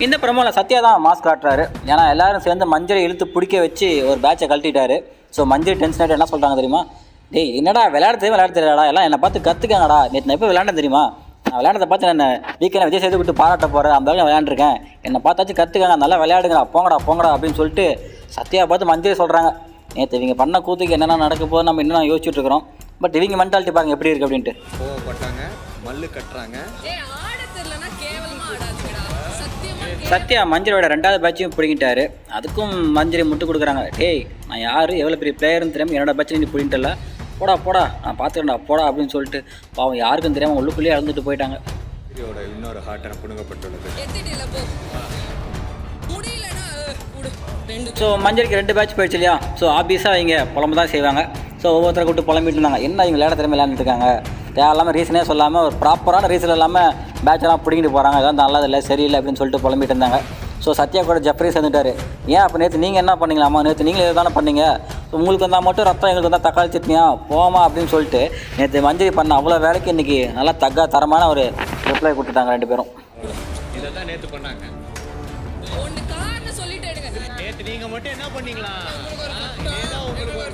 இந்த ப்ரமோவில் சத்யா தான் மாஸ்க் காட்டுறாரு. ஏன்னா எல்லாரும் சேர்ந்து மஞ்சளை இழுத்து பிடிக்க வச்சு ஒரு பேட்சை கழட்டிட்டாரு. ஸோ மஞ்சள் டென்ஷன் ஆகிட்டு என்ன சொல்கிறாங்க தெரியுமா, டேய் என்னடா விளையாட தெரியாடா, எல்லாம் என்னை பார்த்து கற்றுக்காங்கடா, நேற்று நான் எப்போ விளையாட தெரியுமா, நான் விளையாடுறத பார்த்து நான் வீக்கெண்ட் விஜய் சேது விட்டு பாராட்ட போகிறேன், அந்த அளவுக்கு விளையாண்டுருக்கேன், என்னை பார்த்தாச்சும் கற்றுக்காங்க, நல்லா விளையாடுங்கடா, போங்கடா அப்படின்னு சொல்லிட்டு சத்யா பார்த்து மஞ்சள் சொல்கிறாங்க. நேற்று இவங்க பண்ண கூத்துக்கு என்னென்ன நடக்க போது நம்ம இன்னும் யோசிச்சுட்டு இருக்கிறோம். பட் இவங்க மென்டாலிட்டி பாருங்க எப்படி இருக்குது அப்படின்ட்டு. கோவப்பட்டாங்க, மல்லு கட்டுறாங்க. சத்யா மஞ்சளோட 2வது பேட்சையும் பிடிங்கிட்டாரு. அதுக்கும் மஞ்சளை முட்டு கொடுக்குறாங்க. டேய் நான் யார் எவ்வளோ பெரிய பிளேயர்னு தெரியாமல் என்னோட பேட்சை நீ பிடிங்கிட்டல, போடா நான் பார்த்துக்கண்டா போடா அப்படின்னு சொல்லிட்டு பாவம் யாருக்கும் தெரியாமல் உள்ளுக்குள்ளேயே இறந்துட்டு போயிட்டாங்க. இன்னொரு ஹார்ட்டை புடுங்கப்பட்டுள்ளது. ஸோ மஞ்சளுக்கு 2 பேட்ச் போயிடுச்சு இல்லையா. ஸோ ஆப்வியஸாக இவங்க புலம்பு தான் செய்வாங்க. ஸோ ஒவ்வொருத்தரை கூப்பிட்டு புலம்பிட்டு இருந்தாங்க. என்ன இவங்க விளையாட திறமை விளையாண்டுட்டு இருக்காங்க, தேவையில்லாமல் ரீசனே சொல்லாமல் ஒரு ப்ராப்பரான ரீசன் இல்லாமல் பேட்செல்லாம் பிடிங்கிட்டு போகிறாங்க, இதெல்லாம் நல்லதில்லை சரியில்லை அப்படின்னு சொல்லிட்டு புலம்பிட்டு இருந்தாங்க. ஸோ சத்யா கூட ஜெஃப்ரி சேர்ந்துட்டாரு. ஏன் அப்போ நேற்று நீங்கள் என்ன பண்ணீங்களாம்மா, நேற்று நீங்களே தானே பண்ணீங்க, உங்களுக்கு வந்தால் மட்டும் ரத்தம் எங்களுக்கு வந்தால் தக்காளி சட்னியா போமா அப்படின்னு சொல்லிட்டு நேற்று மஞ்சரி பண்ண அவ்வளோ வேலைக்கு இன்றைக்கி நல்லா தரமான ஒரு ரிப்ளை கொடுத்துட்டாங்க 2 பேரும். இதை தான் நேற்று பண்ணாங்க. நேற்று நீங்கள் மட்டும் என்ன பண்ணீங்களா, உங்களுக்கு ஒரு